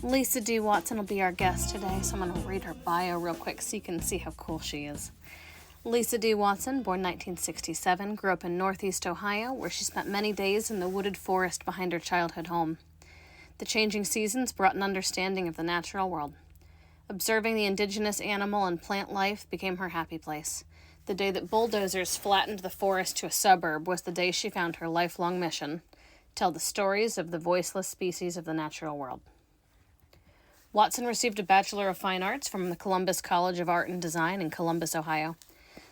Lisa D. Watson will be our guest today, so I'm going to read her bio real quick so you can see how cool she is. Lisa D. Watson, born 1967, grew up in Northeast Ohio, where she spent many days in the wooded forest behind her childhood home. The changing seasons brought an understanding of the natural world. Observing the indigenous animal and plant life became her happy place. The day that bulldozers flattened the forest to a suburb was the day she found her lifelong mission: tell the stories of the voiceless species of the natural world. Watson received a Bachelor of Fine Arts from the Columbus College of Art and Design in Columbus, Ohio.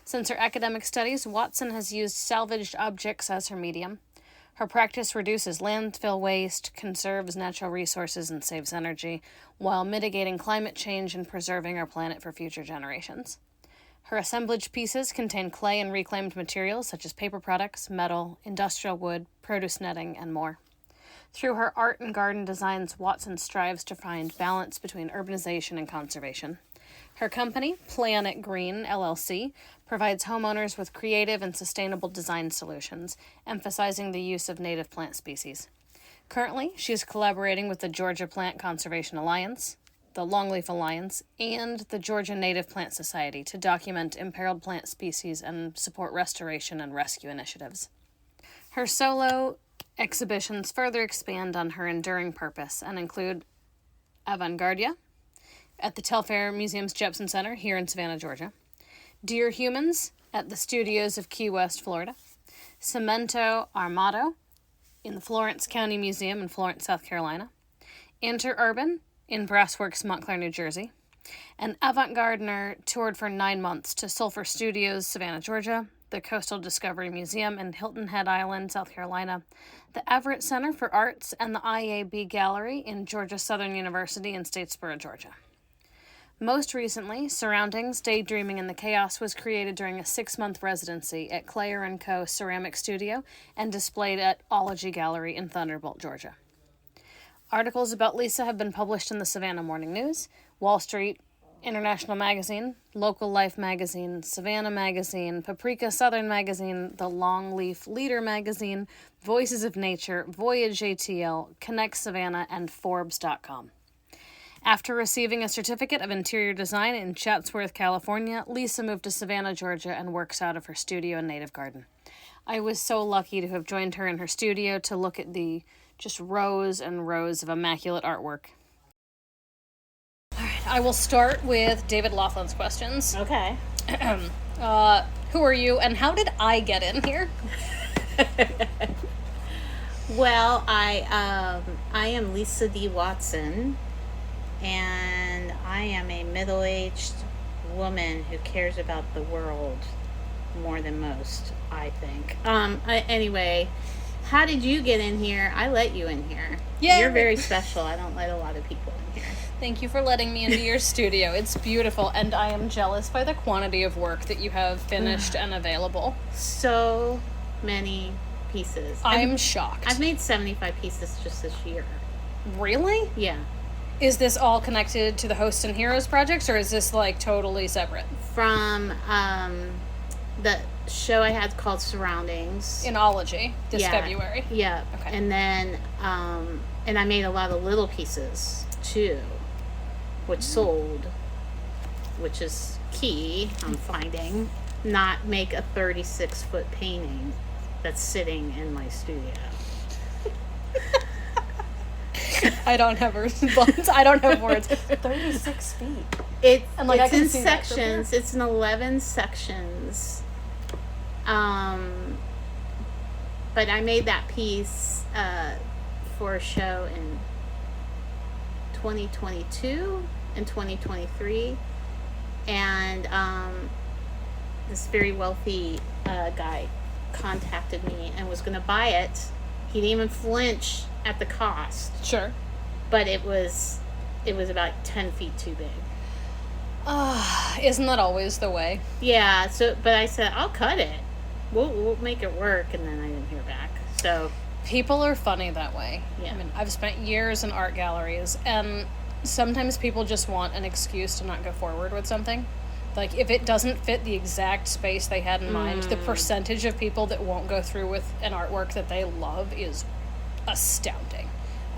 Since her academic studies, Watson has used salvaged objects as her medium. Her practice reduces landfill waste, conserves natural resources, and saves energy, while mitigating climate change and preserving our planet for future generations. Her assemblage pieces contain clay and reclaimed materials such as paper products, metal, industrial wood, produce netting, and more. Through her art and garden designs, Watson strives to find balance between urbanization and conservation. Her company, Planet Green, LLC, provides homeowners with creative and sustainable design solutions, emphasizing the use of native plant species. Currently, she is collaborating with the Georgia Plant Conservation Alliance, the Longleaf Alliance, and the Georgia Native Plant Society to document imperiled plant species and support restoration and rescue initiatives. Her solo exhibitions further expand on her enduring purpose and include Avantgardia at the Telfair Museum's Jepson Center here in Savannah, Georgia, Dear Humans at the Studios of Key West, Florida, Cemento Armato in the Florence County Museum in Florence, South Carolina, Interurban in Brassworks, Montclair, New Jersey, and Avant-Gardener toured for 9 months to Sulphur Studios, Savannah, Georgia, the Coastal Discovery Museum in Hilton Head Island, South Carolina, the Everett Center for Arts, and the IAB Gallery in Georgia Southern University in Statesboro, Georgia. Most recently, Surroundings, Daydreaming in the Chaos was created during a 6-month residency at Clayer & Co. Ceramic Studio and displayed at Ology Gallery in Thunderbolt, Georgia. Articles about Lisa have been published in the Savannah Morning News, Wall Street International Magazine, Local Life Magazine, Savannah Magazine, Paprika Southern Magazine, the Longleaf Leader Magazine, Voices of Nature, Voyage ATL, Connect Savannah, and Forbes.com. After receiving a certificate of interior design in Chatsworth, California, Lisa moved to Savannah, Georgia, and works out of her studio and native garden. I was so lucky to have joined her in her studio to look at the just rows and rows of immaculate artwork. I will start with David Laughlin's questions. Okay. Who are you, and how did I get in here? Well, I am Lisa D. Watson, and I am a middle-aged woman who cares about the world more than most, I think. Anyway, how did you get in here? I let you in here. Yeah. You're very special. I don't let a lot of people in here. Thank you for letting me into your studio. It's beautiful, and I am jealous by the quantity of work that you have finished and available. So many pieces. I'm shocked. I've made 75 pieces just this year. Really? Yeah. Is this all connected to the Hosts and Heroes projects, or is this, like, totally separate? From the show I had called Surroundings. In Ology, this February. Yeah. Okay. And then, and I made a lot of little pieces, too, which sold, which is key, I'm finding. Not make a 36-foot painting that's sitting in my studio. I don't have response. I don't have words. 36 feet. It's I can in see that from sections. here. It's in 11 sections. But I made that piece for a show in 2022 and 2023. And this very wealthy guy contacted me and was going to buy it. He didn't even flinch at the cost. Sure. But it was about 10 feet too big. Isn't that always the way? Yeah, but I said, I'll cut it. We'll make it work, and then I didn't hear back. So People are funny that way. Yeah. I mean, I've spent years in art galleries, and sometimes people just want an excuse to not go forward with something. Like, if it doesn't fit the exact space they had in mind, the percentage of people that won't go through with an artwork that they love is astounding.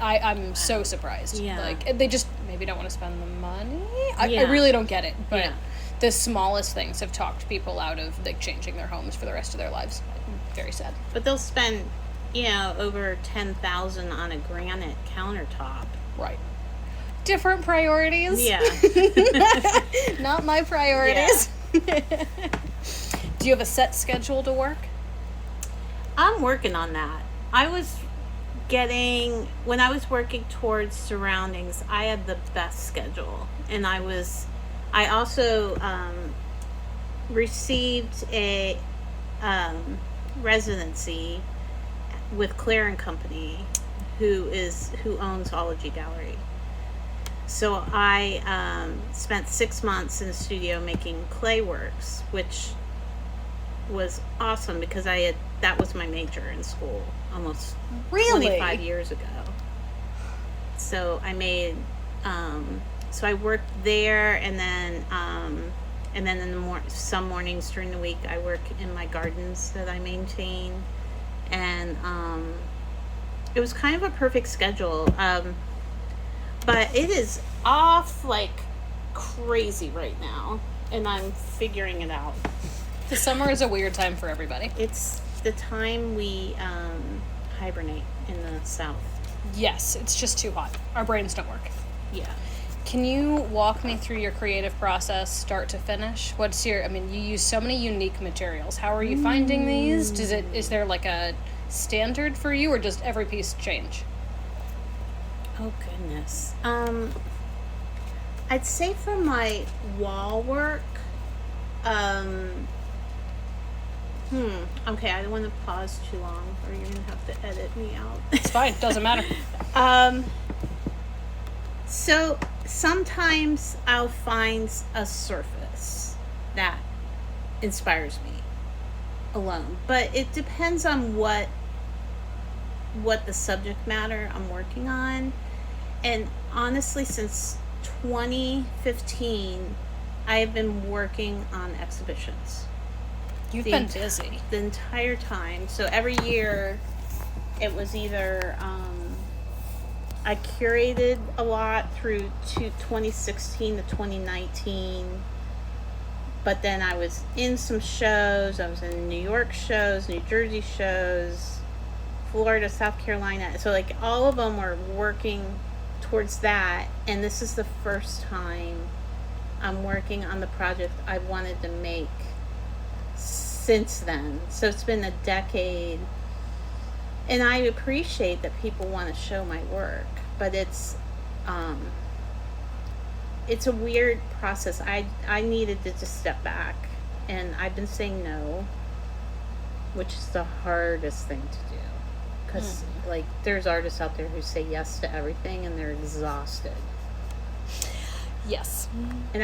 I'm so surprised. Yeah. Like, they just maybe don't want to spend the money. I Yeah. really don't get it. But Yeah. the smallest things have talked people out of, like, changing their homes for the rest of their lives. Very sad. But they'll spend, over $10,000 on a granite countertop. Right. Different priorities. Yeah. Not my priorities. Do you have a set schedule to work? I'm working on that. When I was working towards surroundings, I had the best schedule. And I also received a residency with Claire and Company, who owns Ology Gallery. So I spent 6 months in the studio making clay works, which was awesome because that was my major in school almost Really? 25 years ago. So I made so I worked there, and then in some mornings during the week I work in my gardens that I maintain, and it was kind of a perfect schedule. But it is off like crazy right now, and I'm figuring it out. The summer is a weird time for everybody. It's the time we hibernate in the South. Yes, it's just too hot. Our brains don't work. Yeah. Can you walk me through your creative process, start to finish? You use so many unique materials. How are you finding these? Is there like a standard for you, or does every piece change? Oh, goodness. I'd say for my wall work, okay, I don't want to pause too long, or you're going to have to edit me out. It's fine, doesn't matter. So sometimes I'll find a surface that inspires me alone, but it depends on what the subject matter I'm working on. And honestly, since 2015, I have been working on exhibitions. You've been busy. The entire time. So every year, it was either, I curated a lot through to 2016 to 2019. But then I was in some shows. I was in New York shows, New Jersey shows, Florida, South Carolina. So like all of them were working towards that. And this is the first time I'm working on the project I wanted to make since then. So it's been a decade. And I appreciate that people want to show my work, but it's a weird process. I needed to just step back, and I've been saying no, which is the hardest thing to do, because like there's artists out there who say yes to everything and they're exhausted. Yes. And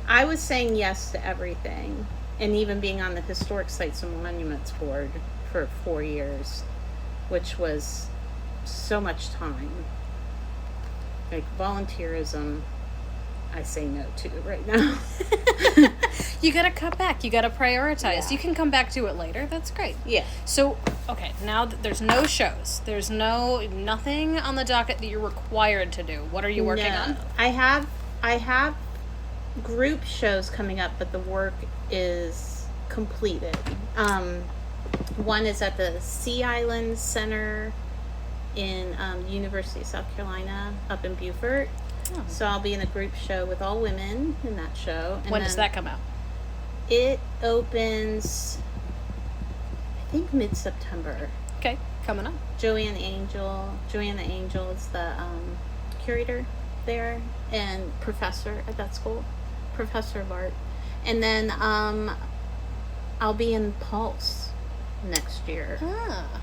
I was saying yes to everything, and even being on the Historic Sites and Monuments Board for 4 years, which was so much time. Like volunteerism, I say no to right now. You gotta cut back. You gotta prioritize. Yeah. You can come back to it later. That's great. Yeah. So, okay, now that there's no shows, there's nothing on the docket that you're required to do. What are you working on? I have group shows coming up, but the work is completed. One is at the Sea Island Center in University of South Carolina up in Beaufort. Oh. So I'll be in a group show with all women in that show. And when does that come out? It opens, I think, mid-September. Okay, coming up. Joanna Angel is the curator there and professor at that school, professor of art. And then I'll be in Pulse next year. Ah.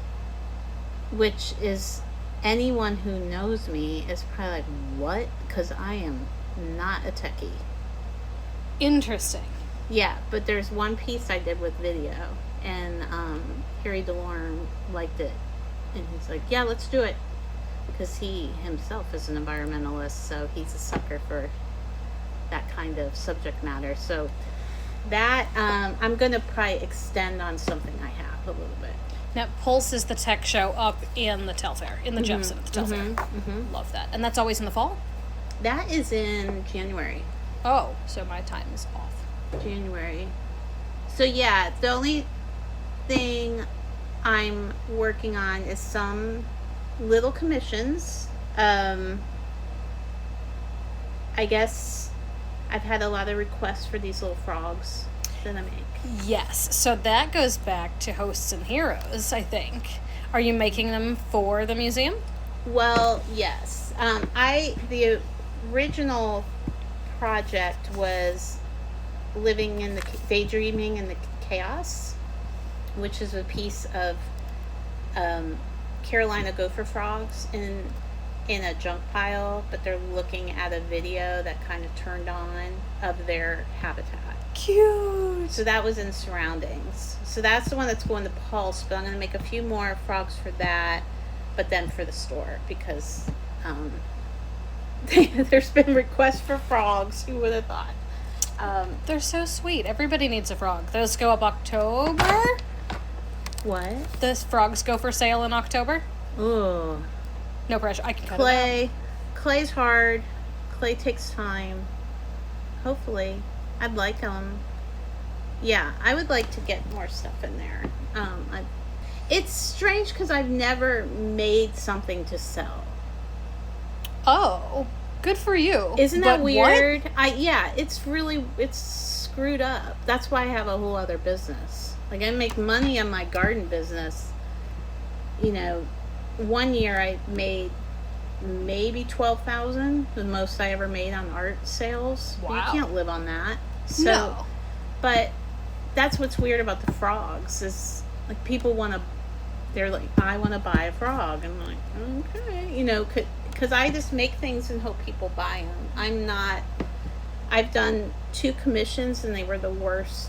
Which is, anyone who knows me is probably like, what? Because I am not a techie. Interesting. Yeah, but there's one piece I did with video, and Harry DeLorme liked it, and he's like, yeah, let's do it, because he himself is an environmentalist, so he's a sucker for that kind of subject matter. So that I'm gonna probably extend on something I have a little bit. Now, Pulse is the tech show up in the Telfair, in the Jefferson at the Telfair. Love that. And that's always in the fall? That is in January. Oh, so my time is off. January. So yeah, the only thing I'm working on is some little commissions. I guess I've had a lot of requests for these little frogs that I make. Yes, so that goes back to Hosts and Heroes, I think. Are you making them for the museum? Well, yes. The original project was living in the daydreaming in the chaos, which is a piece of Carolina gopher frogs in a junk pile, but they're looking at a video that kind of turned on of their habitat. Cute. So that was in Surroundings. So that's the one that's going to Pulse, but I'm going to make a few more frogs for that, but then for the store, because there's been requests for frogs. Who would have thought? They're so sweet. Everybody needs a frog. Those go up October? What? The frogs go for sale in October? Ooh. No pressure. I can cut Clay. it out. Clay's hard. Clay takes time. Hopefully. I'd like them. Yeah, I would like to get more stuff in there. It's strange because I've never made something to sell. Oh, good for you. Isn't that But weird? what? It's screwed up. That's why I have a whole other business. Like, I make money on my garden business. You know, one year I made maybe $12,000, the most I ever made on art sales. Wow. You can't live on that. So, No. but that's what's weird about the frogs is like people they're like, I want to buy a frog. I'm like, okay, you know, because I just make things and hope people buy them. I've done 2 commissions and they were the worst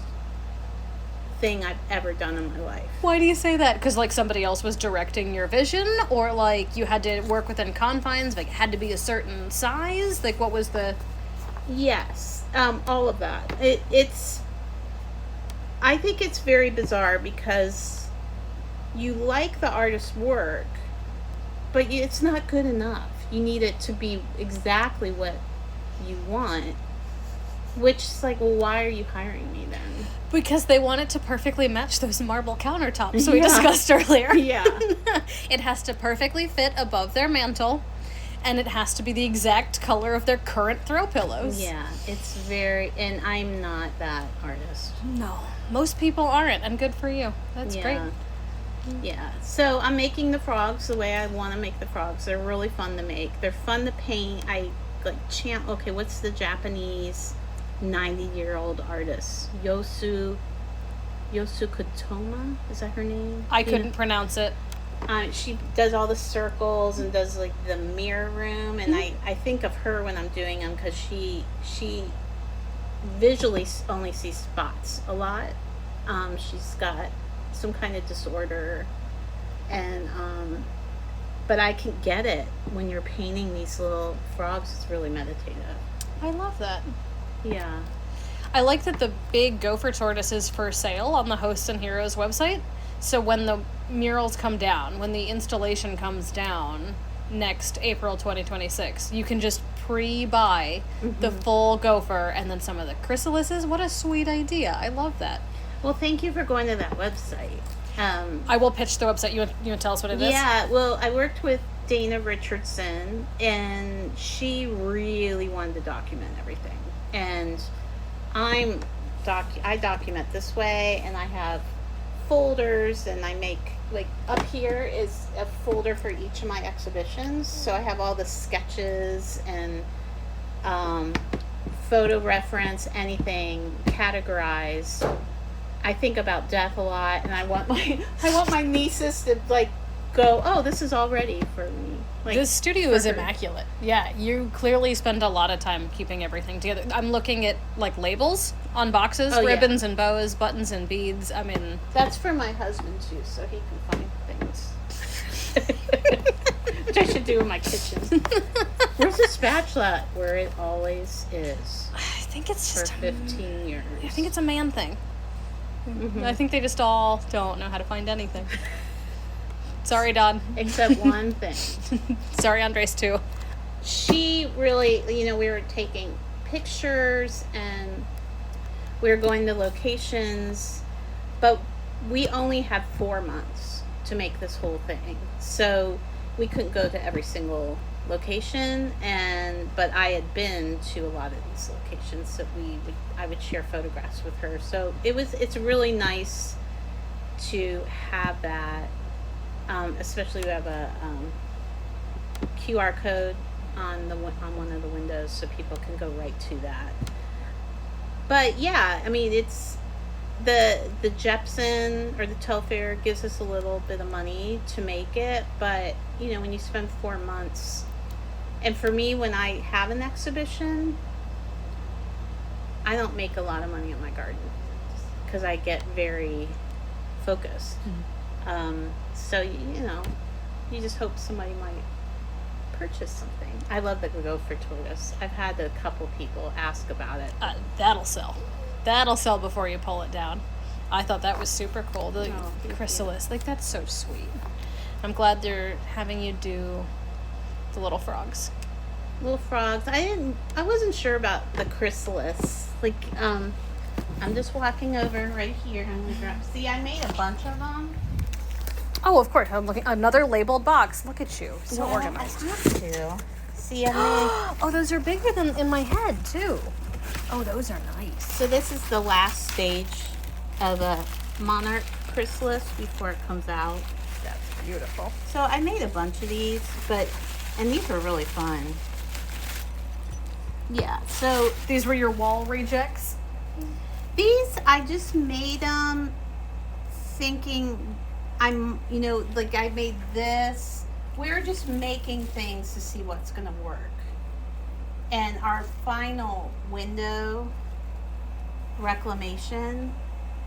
thing I've ever done in my life. Why do you say that? Because, like, somebody else was directing your vision? Or, like, you had to work within confines? Like, it had to be a certain size? Like, what was the... Yes, all of that. I think it's very bizarre because you like the artist's work, but it's not good enough. You need it to be exactly what you want, which is like, well, why are you hiring me then? Because they want it to perfectly match those marble countertops we discussed earlier. Yeah. It has to perfectly fit above their mantle, and it has to be the exact color of their current throw pillows. Yeah, and I'm not that artist. No, most people aren't, and good for you. That's great. Yeah, so I'm making the frogs the way I want to make the frogs. They're really fun to make. They're fun to paint. I okay, what's the Japanese 90-year-old artist? Yosu Kotoma? Is that her name? I couldn't pronounce it. She does all the circles and does like the mirror room, and I think of her when I'm doing them because she visually only sees spots a lot. She's got some kind of disorder, and but I can get it when you're painting these little frogs. It's really meditative. I love that. Yeah. I like that the big gopher tortoise is for sale on the Hosts and Heroes website. So when the murals come down, when the installation comes down next April 2026, you can just pre-buy the full gopher and then some of the chrysalises. What a sweet idea. I love that. Well, thank you for going to that website. I will pitch the website. You want to tell us what it is? Yeah, well, I worked with Dana Richardson, and she really wanted to document everything. And I document this way, and I have folders, and I make, like, up here is a folder for each of my exhibitions. So I have all the sketches and photo reference, anything categorized. I think about death a lot, and I want my nieces to like go, oh, this is all ready for me. Like, this studio is immaculate. Yeah, you clearly spend a lot of time keeping everything together. I'm looking at like labels on boxes, ribbons and bows, buttons and beads. I mean, that's for my husband too, so he can find things. Which I should do in my kitchen. Where's the spatula? Where it always is. I think it's for just 15 years. I think it's a man thing. I think they just all don't know how to find anything. Sorry, Don. Except one thing. Sorry, Andres, too. She really, we were taking pictures and we were going to locations, but we only had 4 months to make this whole thing. So we couldn't go to every single location, but I had been to a lot of these locations, so I would share photographs with her. So it's really nice to have that, especially we have a QR code on one of the windows, so people can go right to that. But yeah, I mean, it's the Jepson or the Telfair gives us a little bit of money to make it, but when you spend 4 months, and for me, when I have an exhibition, I don't make a lot of money on my garden because I get very focused. So you just hope somebody might purchase something. I love the gopher tortoise. I've had a couple people ask about it. That'll sell. That'll sell before you pull it down. I thought that was super cool. The chrysalis, like, that's so sweet. I'm glad they're having you do the little frogs. Little frogs. I wasn't sure about the chrysalis. Like, I'm just walking over right here. I'm gonna grab. See, I made a bunch of them. Oh, of course. I'm looking. Another labeled box. Look at you. So organized. I have to. See, I made. Oh, those are bigger than in my head, too. Oh, those are nice. So this is the last stage of a monarch chrysalis before it comes out. That's beautiful. So I made a bunch of these, and these were really fun. Yeah, so These were your wall rejects? these, I just made them thinking I made this. We're just making things to see what's going to work. And our final window reclamation,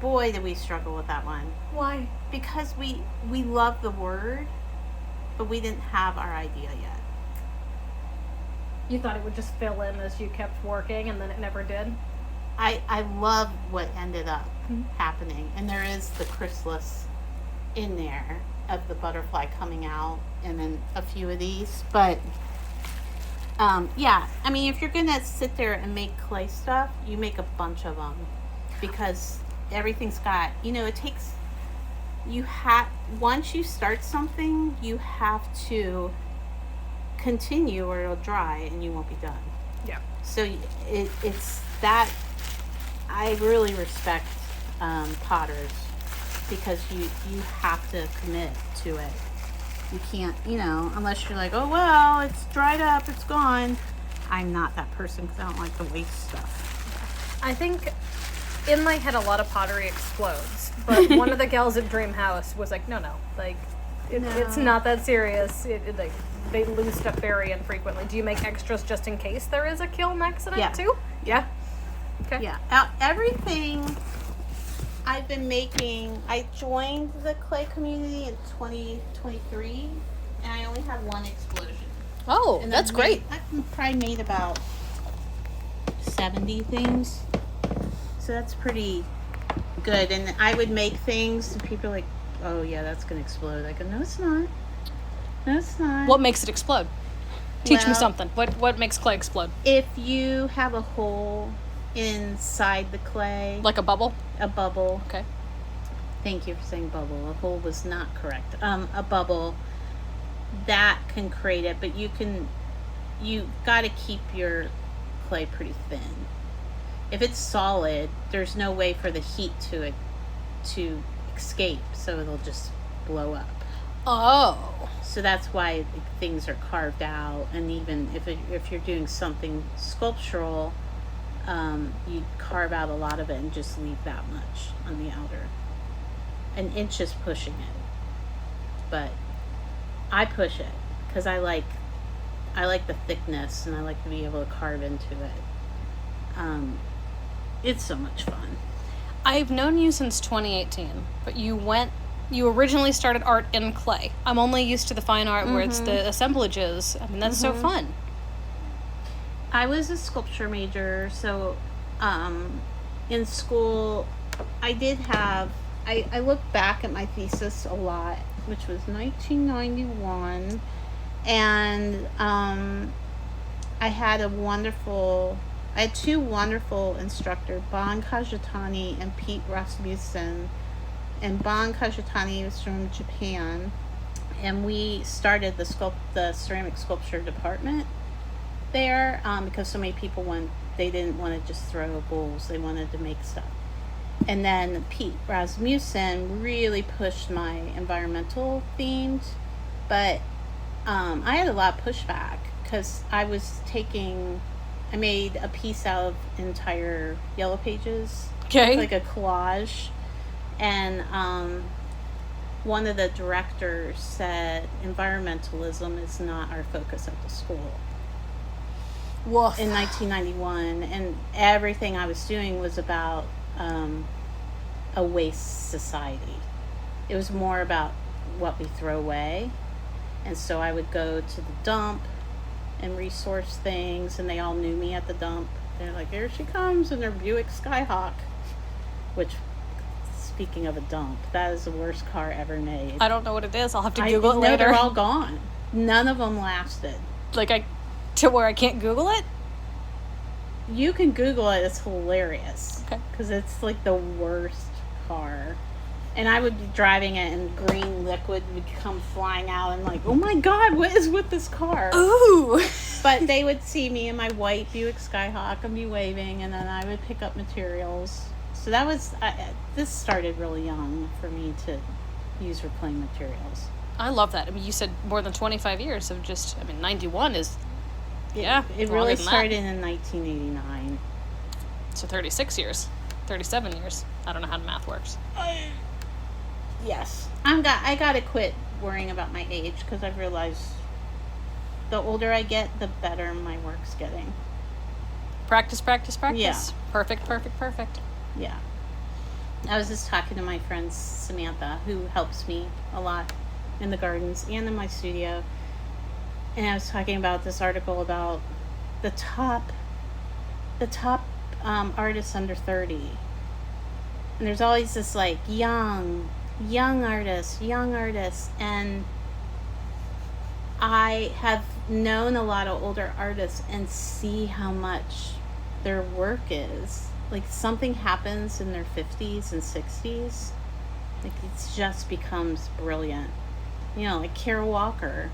boy, did we struggle with that one. Why? Because we love the word, but we didn't have our idea yet. You thought it would just fill in as you kept working, and then it never did? I love what ended up happening. And there is the chrysalis in there of the butterfly coming out, and then a few of these. But, yeah, I mean, if you're going to sit there and make clay stuff, you make a bunch of them. Because everything's got, it takes, once you start something, you have to continue or it'll dry and you won't be done. Yeah. So it's that I really respect potters because you have to commit to it. You can't, unless you're like, oh well, it's dried up, it's gone. I'm not that person because I don't like to waste stuff. I think in my head a lot of pottery explodes, but one of the gals at Dream House was like, no, like it's not that serious. They lose stuff very infrequently. Do you make extras just in case there is a kiln accident too? Yeah. Okay. Yeah. Everything I've been making, I joined the clay community in 2023, and I only had one explosion. Oh, And that's great. I've probably made about 70 things, so that's pretty good. And I would make things, and people are like, "Oh yeah, that's gonna explode." I go, "No, it's not. No, it's not." What makes it explode? Teach me Well, something. What makes clay explode? If you have a hole inside the clay, Like a bubble? a bubble. Okay. Thank you for saying bubble. A hole was not correct. A bubble that can create it, but you got to keep your clay pretty thin. If it's solid, there's no way for the heat to escape, so it'll just blow up. Oh. So that's why things are carved out, and even if you're doing something sculptural, you carve out a lot of it and just leave that much on the outer. An inch is pushing it, but I push it because I like the thickness and I like to be able to carve into it. It's so much fun. I've known you since 2018, but you originally started art in clay. I'm only used to the fine art where it's the assemblages. I mean, that's so fun. I was a sculpture major, so in school I did have, I look back at my thesis a lot which was 1991. And I had two wonderful instructors, Bon Kajitani and Pete Rasmussen. And Bon Kajitani was from Japan. And we started the ceramic sculpture department there because so many people they didn't want to just throw bowls, they wanted to make stuff. And then Pete Rasmussen really pushed my environmental themed, but I had a lot of pushback because I made a piece out of entire yellow pages, like a collage, and one of the directors said environmentalism is not our focus at the school. Woof. In 1991, and everything I was doing was about a waste society. It was more about what we throw away. And so I would go to the dump and resource things, and they all knew me at the dump. They're like, here she comes in their Buick Skyhawk, which, speaking of a dump, that is the worst car ever made. I don't know what it is. I'll have to Google it later. They're all gone. None of them lasted. To where I can't Google it? You can Google it. It's hilarious. Okay. Because it's like the worst car. And I would be driving it, and green liquid would come flying out, and like, oh my God, what is with this car? Ooh. But they would see me in my white Buick Skyhawk and be waving, and then I would pick up materials. So that was, this started really young for me to use reclaimed materials. I love that. I mean, you said more than 25 years of just, 91 is, It really started in 1989. So 36 years, 37 years. I don't know how math works. Yes. I gotta quit worrying about my age, because I've realized the older I get, the better my work's getting. Practice. Yeah. Perfect. Yeah. I was just talking to my friend Samantha, who helps me a lot in the gardens and in my studio. And I was talking about this article about the top artists under 30. And there's always this like young artists. And I have known a lot of older artists and see how much their work is. Like, something happens in their 50s and 60s. Like, it just becomes brilliant. Like Kara Walker.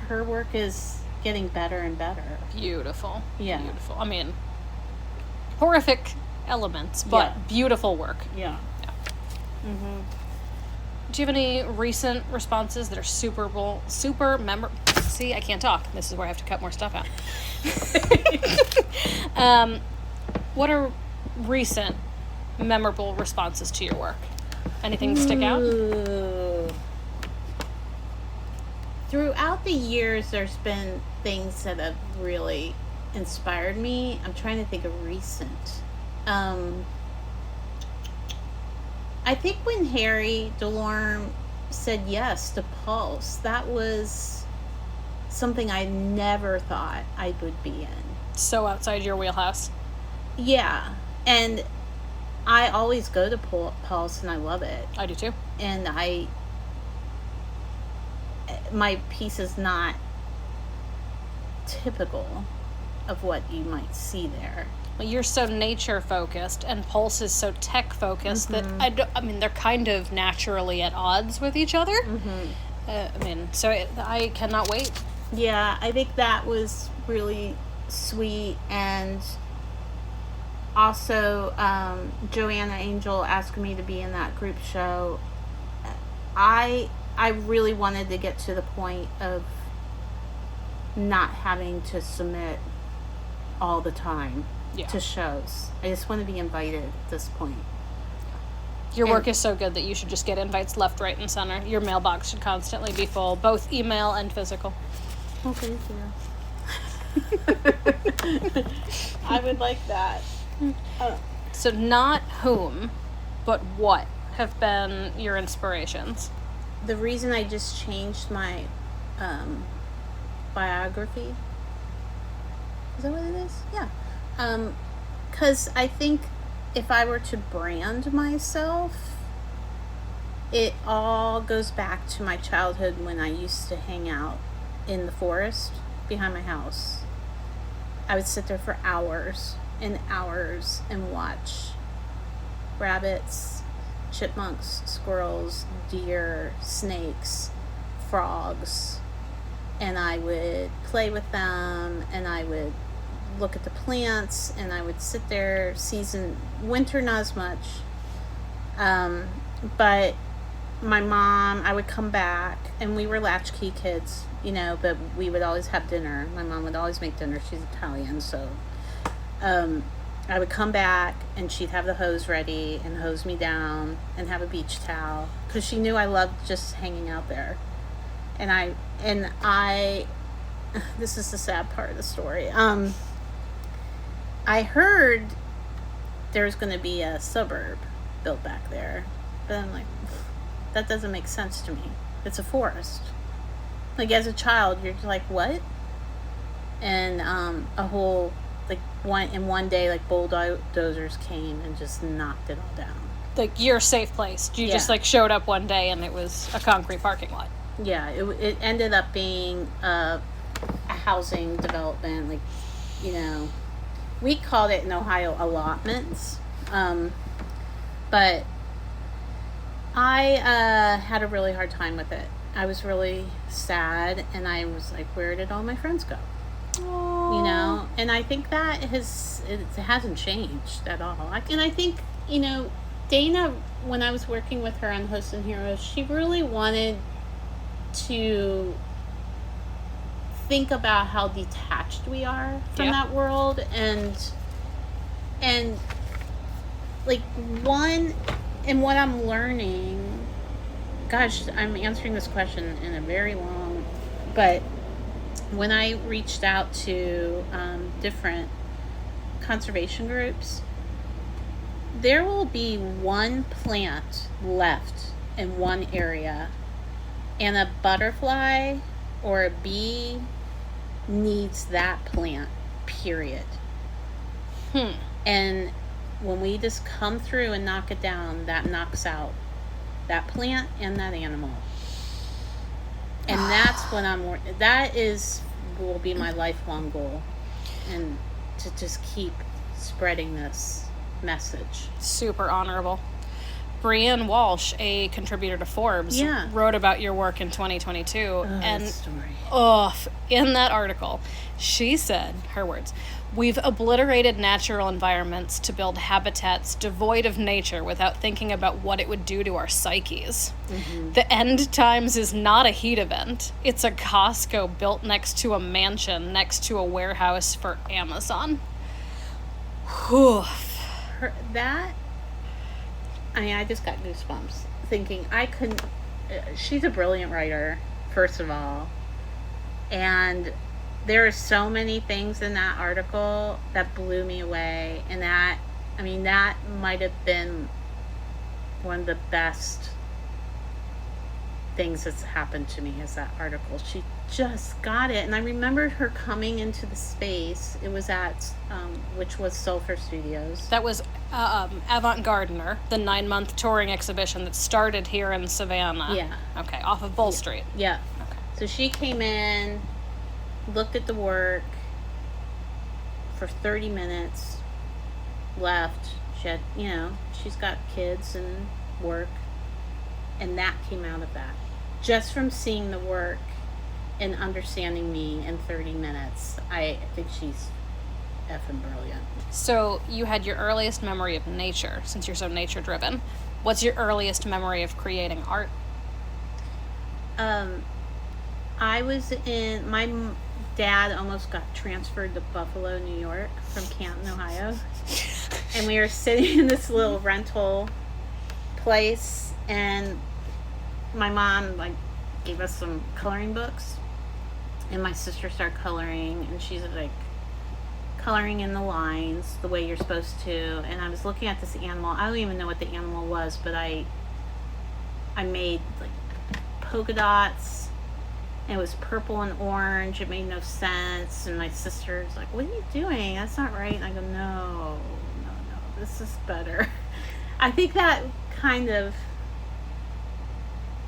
Her work is getting better and better. Beautiful. Yeah. Beautiful. Horrific elements, but beautiful work. Yeah. Mm-hmm. Do you have any recent responses that are super memorable? See, I can't talk. This is where I have to cut more stuff out. What are recent memorable responses to your work? Anything stick out? Throughout the years, there's been things that have really inspired me. I'm trying to think of recent. I think when Harry Delorme said yes to Pulse, that was something I never thought I would be in. So outside your wheelhouse. Yeah. And I always go to Pulse, and I love it. I do too. And my piece is not typical of what you might see there. Well, you're so nature focused, and Pulse is so tech focused that they're kind of naturally at odds with each other. I cannot wait. Yeah, I think that was really sweet. And also, Joanna Angel asked me to be in that group show. I really wanted to get to the point of not having to submit all the time to shows. I just want to be invited at this point. Your work is so good that you should just get invites left, right, and center. Your mailbox should constantly be full, both email and physical. Oh, thank you. I would like that. So not whom, but what have been your inspirations? The reason I just changed my biography, is that what it is? Yeah. Because I think if I were to brand myself, it all goes back to my childhood when I used to hang out in the forest behind my house. I would sit there for hours and hours and watch rabbits, chipmunks, squirrels, deer, snakes, frogs, and I would play with them, and I would look at the plants, and I would sit there. Winter not as much, but my mom, I would come back, and we were latchkey kids, but we would always have dinner. My mom would always make dinner. She's Italian, so I would come back, and she'd have the hose ready and hose me down and have a beach towel, because she knew I loved just hanging out there. And I this is the sad part of the story. I heard there was going to be a suburb built back there, but I'm like, that doesn't make sense to me. It's a forest. Like, as a child, you're just like, what? And a whole, like, one day, like, bulldozers came and just knocked it all down. Like, your safe place. You just, like, showed up one day and it was a concrete parking lot. Yeah, it ended up being a housing development, like, we called it in Ohio allotments, but I had a really hard time with it. I was really sad, and I was like, where did all my friends go? Aww. And I think that it hasn't changed at all. And I think, Dana, when I was working with her on Hosts and Heroes, she really wanted to think about how detached we are from that world, and like what I'm learning, gosh, I'm answering this question in a very long, but when I reached out to different conservation groups, there will be one plant left in one area, and a butterfly or a bee needs that plant, period. And when we just come through and knock it down, that knocks out that plant and that animal. And that's what will be my lifelong goal, and to just keep spreading this message. Super honorable. Brienne Walsh, a contributor to Forbes, wrote about your work in 2022. And in that article, she said, her words, "We've obliterated natural environments to build habitats devoid of nature without thinking about what it would do to our psyches. Mm-hmm. The end times is not a heat event. It's a Costco built next to a mansion, next to a warehouse for Amazon." Whew. I just got goosebumps thinking she's a brilliant writer, first of all. And there are so many things in that article that blew me away. And that might have been one of the best things that's happened to me, is that article. She just got it. And I remember her coming into the space. It was at, which was Sulphur Studios. That was Avant Gardener, the 9-month touring exhibition that started here in Savannah. Yeah. Okay, off of Bull Street. Yeah. Okay. So she came in, looked at the work for 30 minutes, left. She had, she's got kids and work, and that came out of that. Just from seeing the work and understanding me in 30 minutes, I think she's effing brilliant. So you had your earliest memory of nature, since you're so nature driven. What's your earliest memory of creating art? My dad almost got transferred to Buffalo, New York from Canton, Ohio. And we were sitting in this little rental place, and my mom gave us some coloring books, and my sister started coloring, and she's coloring in the lines the way you're supposed to. And I was looking at this animal. I don't even know what the animal was, but I made polka dots, and it was purple and orange. It made no sense. And my sister's like, "What are you doing? That's not right." And I go, no, this is better. I think that kind of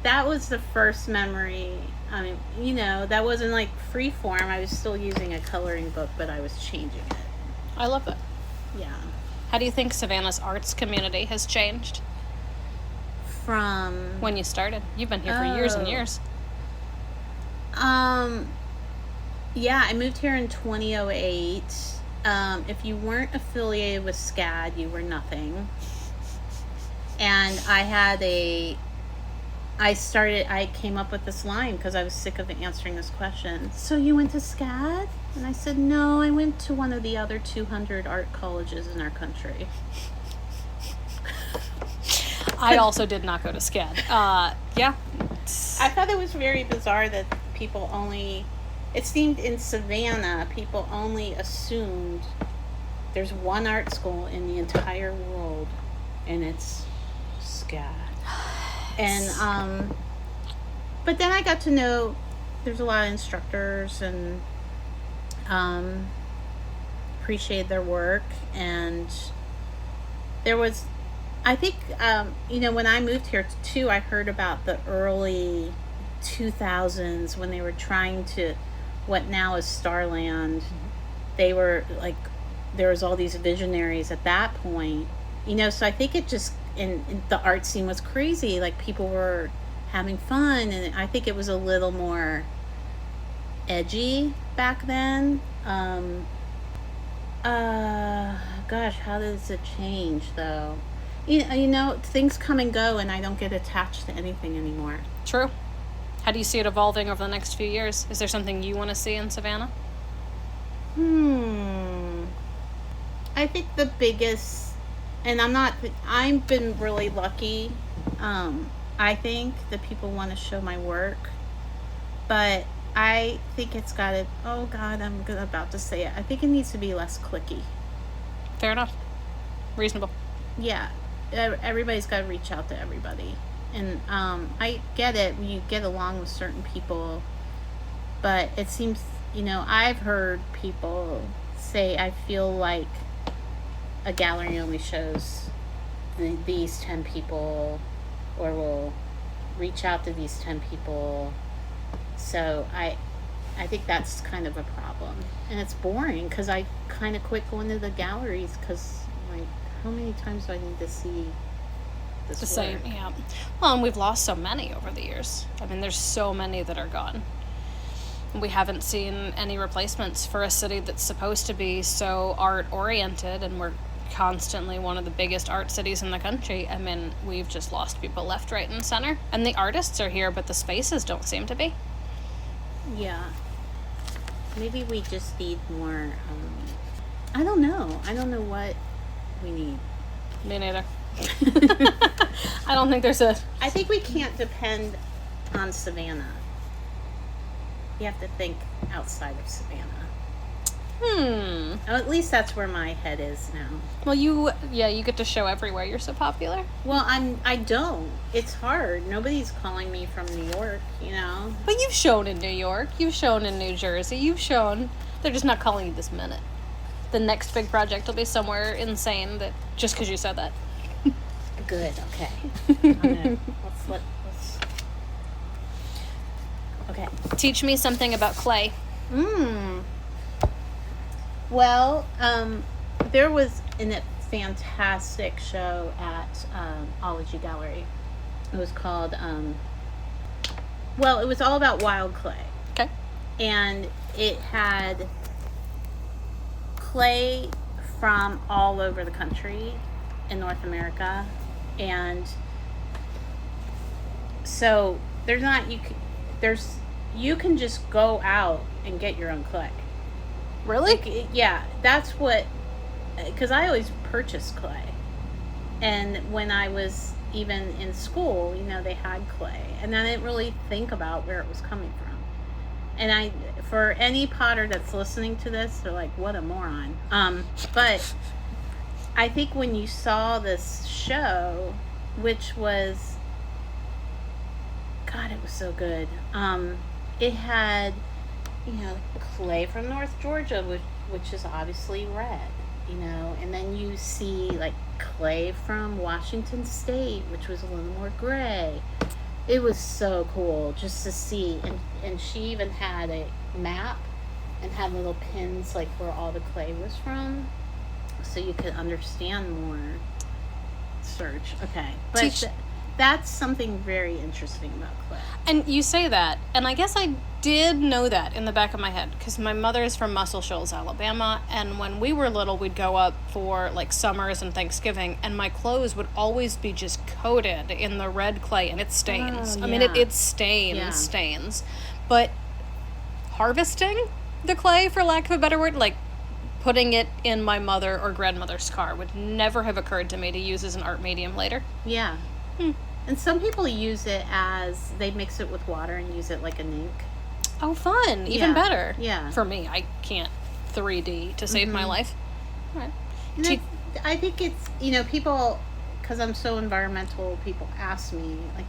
that was the first memory. I mean, you know, that wasn't like free form. I was still using a coloring book, but I was changing it. I love that. Yeah. How do you think Savannah's arts community has changed From when you started? You've been here for years and years. Yeah, I moved here in 2008. If you weren't affiliated with SCAD, you were nothing. And I came up with this line because I was sick of answering this question. So you went to SCAD? And I said, no, I went to one of the other 200 art colleges in our country. I also did not go to SCAD. Yeah. I thought it was very bizarre that it seemed in Savannah, people only assumed there's one art school in the entire world, and it's SCAD. And, but then I got to know there's a lot of instructors and, appreciated their work. And there was, I think, you know, when I moved here too, I heard about the early 2000s when they were trying to, what now is Starland. They were like, there was all these visionaries at that point, you know, so I think it just, and the art scene was crazy. Like, people were having fun, and I think it was a little more edgy back then. Gosh, how does it change though? You know, things come and go, and I don't get attached to anything anymore. True. How do you see it evolving over the next few years? Is there something you want to see in Savannah? I think the biggest, and I've been really lucky. I think that people want to show my work, but I think it's got to, oh God, I'm about to say it. I think it needs to be less cliquey. Fair enough. Reasonable. Yeah. Everybody's got to reach out to everybody. And I get it. You get along with certain people, but it seems, you know, I've heard people say, I feel like a gallery only shows these 10 people, or will reach out to these 10 people. So I think that's kind of a problem. And it's boring because I kind of quit going to the galleries because, like, how many times do I need to see this The work? same, yeah. Well, and we've lost so many over the years. I mean, there's so many that are gone. We haven't seen any replacements for a city that's supposed to be so art-oriented, and we're constantly one of the biggest art cities in the country. I mean, we've just lost people left, right, and center. And the artists are here, but the spaces don't seem to be. Yeah. Maybe we just need more, I don't know what we need. Me neither. I don't think there's I think we can't depend on Savannah. You have to think outside of Savannah. Oh, at least that's where my head is now. Well, you get to show everywhere. You're so popular. Well, I don't. It's hard. Nobody's calling me from New York, you know. But you've shown in New York. You've shown in New Jersey. You've shown. They're just not calling you this minute. The next big project will be somewhere insane that just because you said that. Good. Okay. Let's. Okay. Teach me something about clay. Well, there was a fantastic show at Ology Gallery. It was called, it was all about wild clay. Okay. And it had clay from all over the country in North America. And so you can just go out and get your own clay. Really? Yeah, that's what, because I always purchased clay. And when I was even in school, you know, they had clay. And I didn't really think about where it was coming from. And for any potter that's listening to this, they're like, what a moron. But I think when you saw this show, which was, God, it was so good. It had, you know, clay from North Georgia, which is obviously red, you know, and then you see like clay from Washington State, which was a little more gray, It was so cool just to see, and she even had a map and had little pins like where all the clay was from, so you could understand more. Search, okay, but that's something very interesting about clay. And you say that, and I guess I did know that in the back of my head, because my mother is from Muscle Shoals, Alabama, and when we were little, we'd go up for like summers and Thanksgiving, and my clothes would always be just coated in the red clay, and it stains. Oh, I mean, it stains. But harvesting the clay, for lack of a better word, like putting it in my mother or grandmother's car would never have occurred to me to use as an art medium later. Yeah. And some people use it as, they mix it with water and use it like an ink. Oh, fun. Even better. Yeah. For me, I can't 3D to save my life. All right. And I think it's, people, because I'm so environmental, people ask me, like,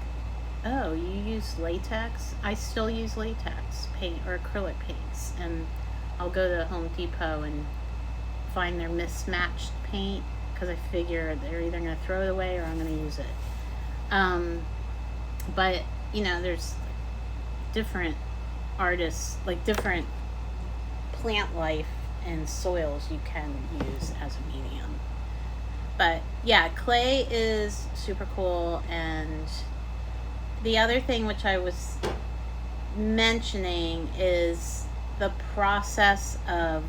oh, you use latex? I still use latex paint or acrylic paints. And I'll go to Home Depot and find their mismatched paint, because I figure they're either going to throw it away or I'm going to use it. But there's different artists, like different plant life and soils you can use as a medium. But yeah, clay is super cool. And the other thing which I was mentioning is the process of,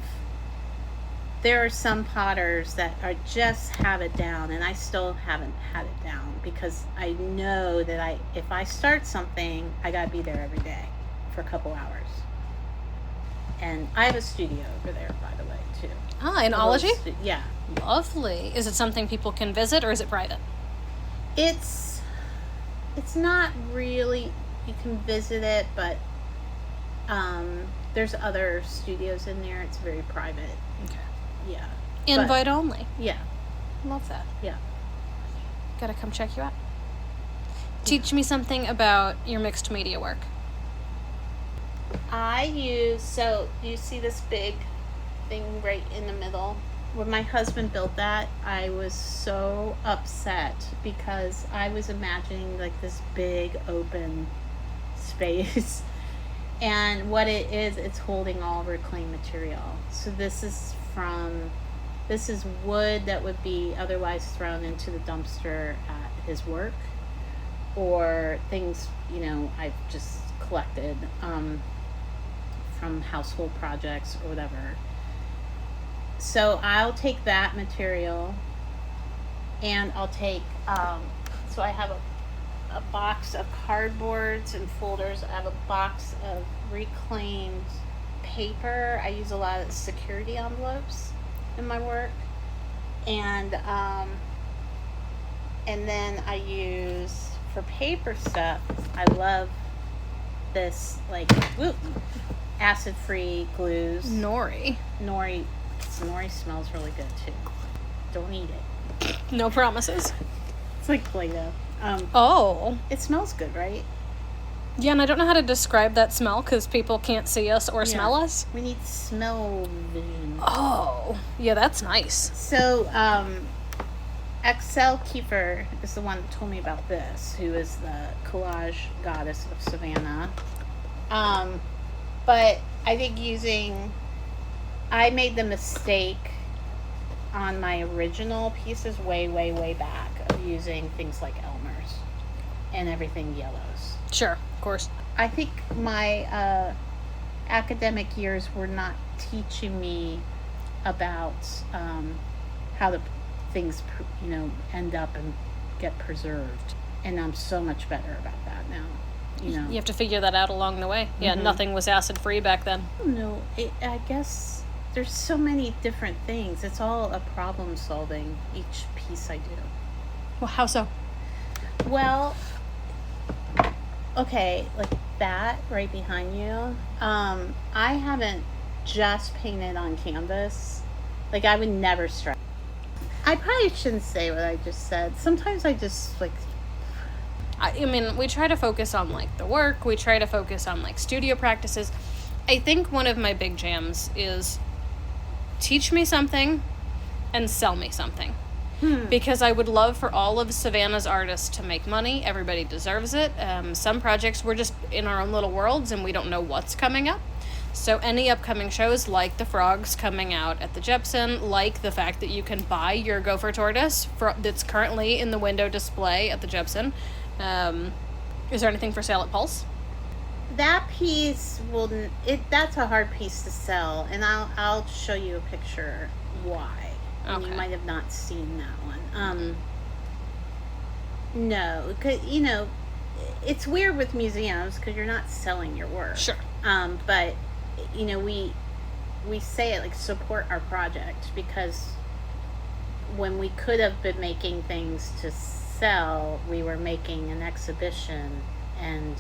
there are some potters that are just have it down, and I still haven't had it down, because I know that if I start something, I gotta be there every day for a couple hours. And I have a studio over there, by the way, too. Ah, in Ology? Yeah. Lovely. Is it something people can visit, or is it private? It's not really, you can visit it, but there's other studios in there. It's very private. Okay. Yeah. Invite only. Yeah. Love that. Yeah. Gotta come check you out. Teach me something about your mixed media work. So you see this big thing right in the middle? When my husband built that, I was so upset, because I was imagining like this big open space. And what it is, it's holding all reclaimed material. So this is wood that would be otherwise thrown into the dumpster at his work, or things, I've just collected from household projects or whatever. So I'll take that material, and I'll take, so I have a box of cardboards and folders. I have a box of reclaimed paper. I use a lot of security envelopes in my work, and then I use, for paper stuff, I love this acid-free glues. Nori. Nori smells really good too. Don't eat it. No promises. It's like Play-Doh. It smells good, right? Yeah, and I don't know how to describe that smell, because people can't see us or smell us. We need smell vision. Oh, yeah, that's nice. So, Excel Kiefer is the one that told me about this, who is the collage goddess of Savannah. But I think I made the mistake on my original pieces way, way, way back of using things like Elmer's and everything yellows. Sure, of course. I think my academic years were not teaching me about how the things, end up and get preserved. And I'm so much better about that now. You have to figure that out along the way. Yeah, nothing was acid-free back then. No, I guess there's so many different things. It's all a problem solving, each piece I do. Well, how so? Well, okay, like that right behind you. I haven't just painted on canvas. Like, I would never strike. I probably shouldn't say what I just said. Sometimes I just I mean, we try to focus on the work. We try to focus on studio practices. I think one of my big jams is teach me something and sell me something. because I would love for all of Savannah's artists to make money. Everybody deserves it. Some projects, we're just in our own little worlds and we don't know what's coming up. So any upcoming shows, like the frogs coming out at the Jepson, like the fact that you can buy your gopher tortoise that's currently in the window display at the Jepson. Is there anything for sale at Pulse? That piece that's a hard piece to sell, and I'll show you a picture why. And you might have not seen that one. No, 'cause, it's weird with museums because you're not selling your work. Sure. But we say it like support our project, because when we could have been making things to sell, we were making an exhibition, and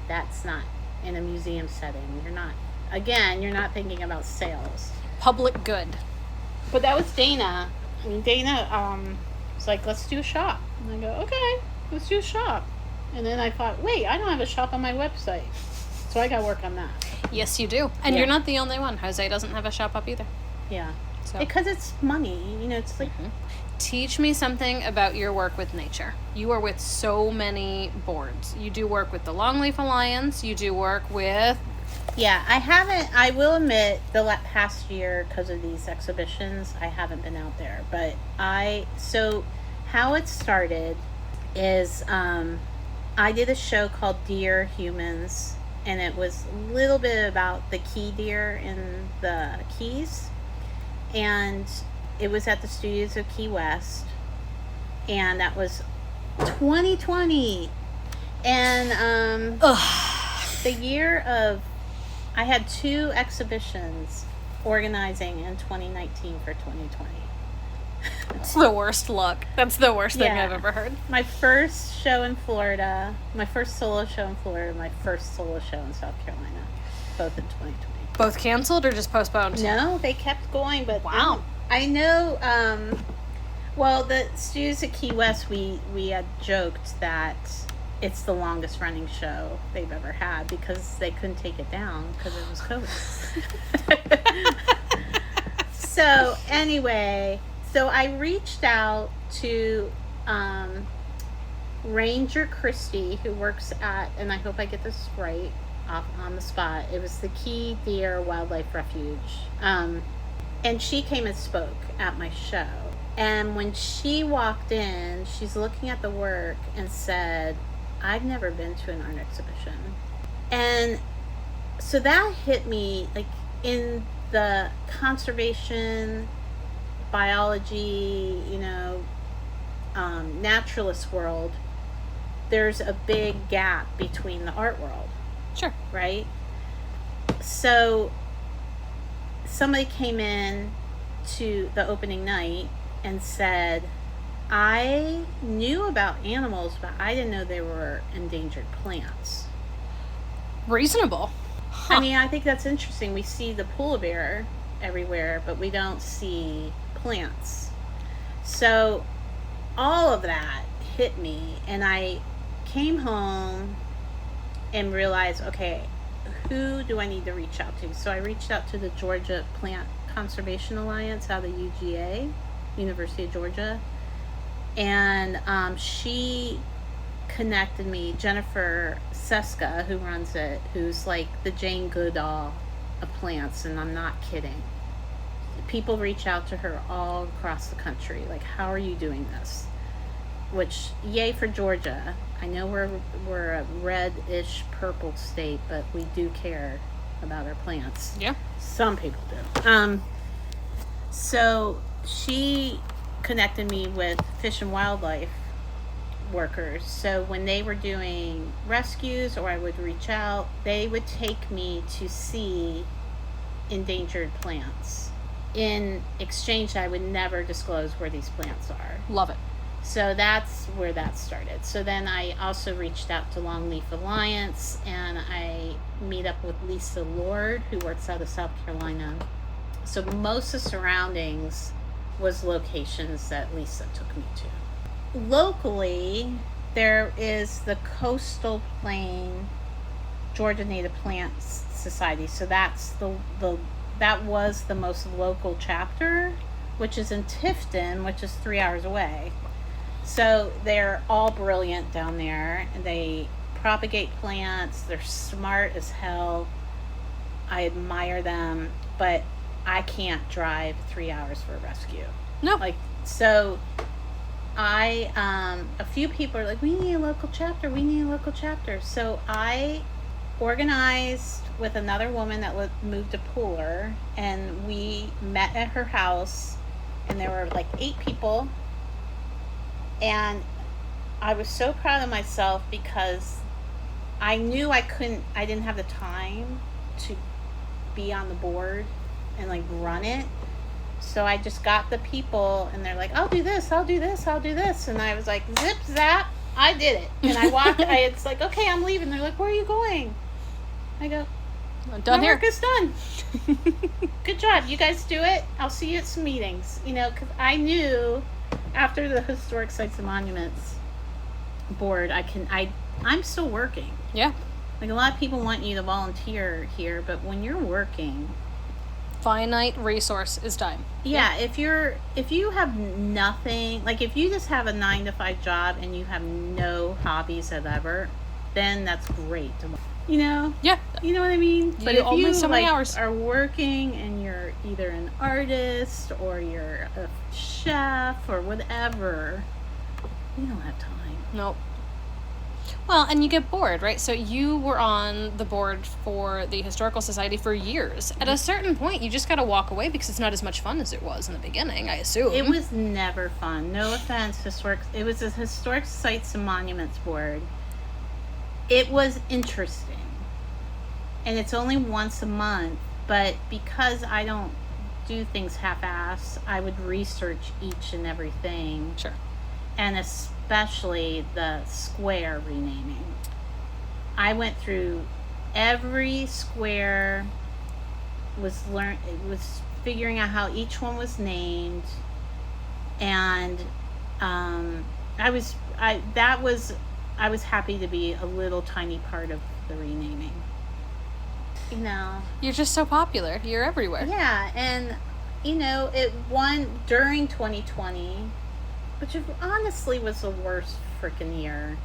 that's not in a museum setting. You're not thinking about sales. Public good. But that was Dana. I mean, Dana was like, let's do a shop. And I go, okay, let's do a shop. And then I thought, wait, I don't have a shop on my website. So I got to work on that. Yes, you do. And you're not the only one. Jose doesn't have a shop up either. Yeah. So. Because it's money. It's like... Teach me something about your work with nature. You are with so many boards. You do work with the Longleaf Alliance. You do work with... Yeah, I will admit, the past year, because of these exhibitions, I haven't been out there. But so how it started is I did a show called Deer Humans, and it was a little bit about the key deer in the Keys. And it was at the studios of Key West, and that was 2020. And the year of... I had 2 exhibitions organizing in 2019 for 2020. It's the worst luck. That's the worst thing I've ever heard. My first show in Florida, my first solo show in Florida, my first solo show in South Carolina, both in 2020. Both canceled or just postponed? No, they kept going, but... Wow. I know, well, the studios at Key West, we had joked that it's the longest running show they've ever had because they couldn't take it down because it was COVID. So anyway, I reached out to Ranger Christie, who works at, and I hope I get this right off on the spot, it was the Key Deer Wildlife Refuge. And she came and spoke at my show. And when she walked in, she's looking at the work and said, I've never been to an art exhibition. And so that hit me, like, in the conservation, biology, naturalist world, there's a big gap between the art world. Sure. Right? So somebody came in to the opening night and said, I knew about animals, but I didn't know they were endangered plants. Reasonable. Huh. I mean, I think that's interesting. We see the polar bear everywhere, but we don't see plants. So all of that hit me, and I came home and realized, okay, who do I need to reach out to? So I reached out to the Georgia Plant Conservation Alliance out of UGA, University of Georgia. And she connected me, Jennifer Seska, who runs it, who's like the Jane Goodall of plants, and I'm not kidding. People reach out to her all across the country, like, how are you doing this? Which, yay for Georgia. I know we're a reddish purple state, but we do care about our plants. Yeah. Some people do. So she connected me with Fish and Wildlife workers. So when they were doing rescues, or I would reach out, they would take me to see endangered plants. In exchange, I would never disclose where these plants are. Love it. So that's where that started. So then I also reached out to Longleaf Alliance, and I meet up with Lisa Lord, who works out of South Carolina. So most of the surroundings was locations that Lisa took me to. Locally, there is the Coastal Plain Georgia Native Plants Society. So that's that was the most local chapter which is in Tifton, which is 3 hours away. So they're all brilliant down there. They propagate plants. They're smart as hell. I admire them, but I can't drive 3 hours for a rescue. No. Like, so a few people are like, we need a local chapter. We need a local chapter. So I organized with another woman that moved to Pooler, and we met at her house, and there were like 8 people. And I was so proud of myself because I knew I didn't have the time to be on the board and like run it. So I just got the people, and they're like, I'll do this, I'll do this, I'll do this. And I was like, zip, zap, I did it. And I walked, it's like, okay, I'm leaving. They're like, where are you going? I go, done here. Work is done. Good job. You guys do it. I'll see you at some meetings. Because I knew after the Historic Sites and Monuments board, I'm still working. Yeah. Like, a lot of people want you to volunteer here, but when you're working, finite resource is time. Yeah, if you have nothing, like if you just have a 9-to-5 job and you have no hobbies ever, then that's great. Yeah. You know what I mean? But if only you so many hours. are working and you're either an artist or you're a chef or whatever, you don't have time. Nope. Well, and you get bored, right? So you were on the board for the Historical Society for years. At a certain point, you just got to walk away because it's not as much fun as it was in the beginning, I assume. It was never fun. No offense, it was a Historic Sites and Monuments board. It was interesting. And it's only once a month, but because I don't do things half-ass, I would research each and everything. Sure. And especially the square renaming. I went through every square, was figuring out how each one was named, and I was happy to be a little tiny part of the renaming. You're just so popular. You're everywhere. Yeah, and it won during 2020. Which honestly was the worst freaking year.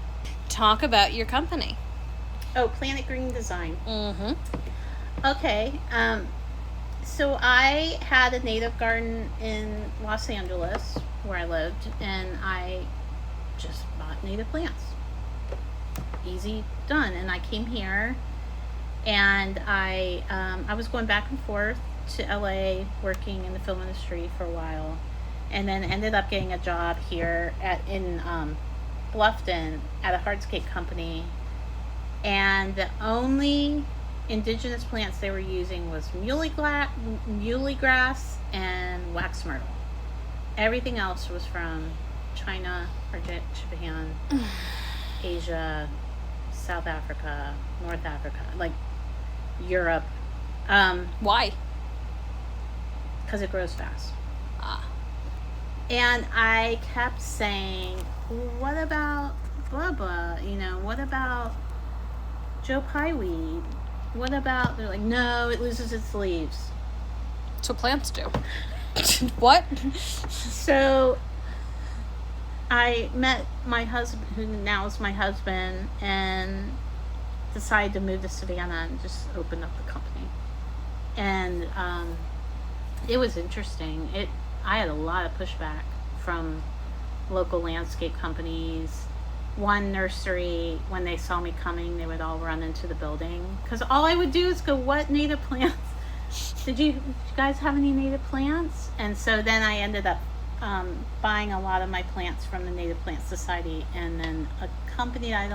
Talk about your company. Oh, Planet Green Design. Mm-hmm. Okay. So I had a native garden in Los Angeles where I lived, and I just bought native plants. Easy, done. And I came here, and I was going back and forth to LA, working in the film industry for a while. And then ended up getting a job here in Bluffton at a hardscape company. And the only indigenous plants they were using was muley grass and wax myrtle. Everything else was from China, Japan, Asia, South Africa, North Africa, like Europe. Why? Because it grows fast. Ah. And I kept saying, what about blah blah? What about Joe Pyeweed? What about, they're like, no, it loses its leaves. That's what plants do. What? So I met my husband, who now is my husband, and decided to move to Savannah and just open up the company. And it was interesting. I had a lot of pushback from local landscape companies. One nursery, when they saw me coming, they would all run into the building. Because all I would do is go, what native plants? Did you guys have any native plants? And so then I ended up buying a lot of my plants from the Native Plant Society. And then a company I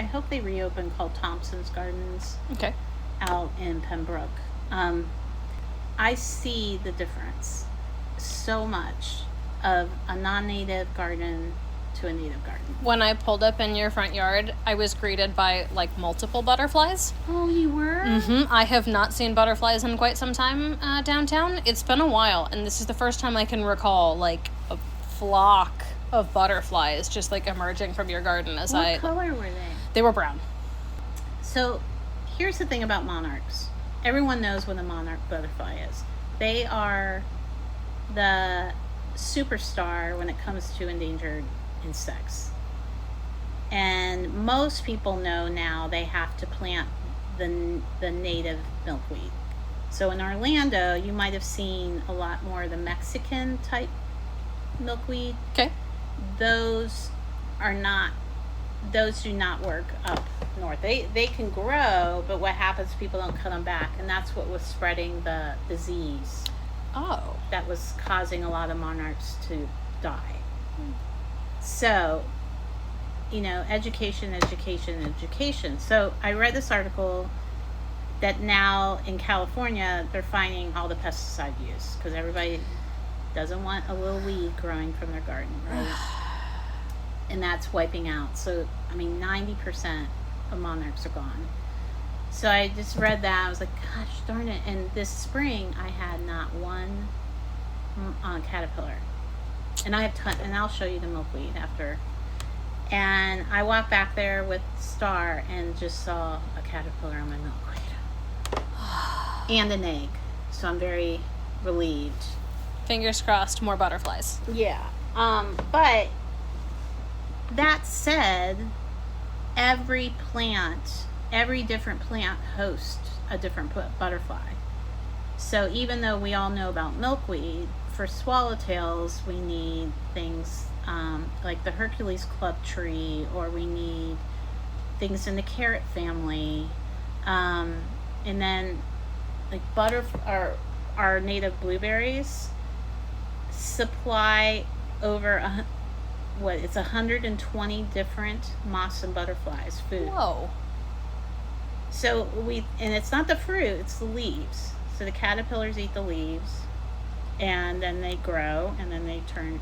hope they reopen, called Thompson's Gardens. Okay. Out in Pembroke. I see the difference so much of a non-native garden to a native garden. When I pulled up in your front yard, I was greeted by multiple butterflies. Oh, you were? Mm-hmm. I have not seen butterflies in quite some time downtown. It's been a while, and this is the first time I can recall a flock of butterflies just emerging from your garden. What color were they? They were brown. So here's the thing about monarchs. Everyone knows what a monarch butterfly is. They are the superstar when it comes to endangered insects. And most people know now they have to plant the native milkweed. So in Orlando, you might have seen a lot more of the Mexican type milkweed. Okay. Those do not work up north. They can grow, but what happens, people don't cut them back, and that's what was spreading the disease. Oh. That was causing a lot of monarchs to die. So, education. So I read this article that now in California, they're finding all the pesticide use because everybody doesn't want a little weed growing from their garden, right? And that's wiping out. So, 90% of monarchs are gone. So I just read that. I was like, gosh darn it. And this spring, I had not one caterpillar. And I have and I'll show you the milkweed after. And I walked back there with Star and just saw a caterpillar on my milkweed. And an egg. So I'm very relieved. Fingers crossed, more butterflies. Yeah. But that said, every different plant hosts a different butterfly. So even though we all know about milkweed, for swallowtails we need things like the Hercules club tree, or we need things in the carrot family, and then like our native blueberries supply over 120 different moths and butterflies food. Whoa. So and it's not the fruit, it's the leaves. So the caterpillars eat the leaves, and then they grow, and then they turn,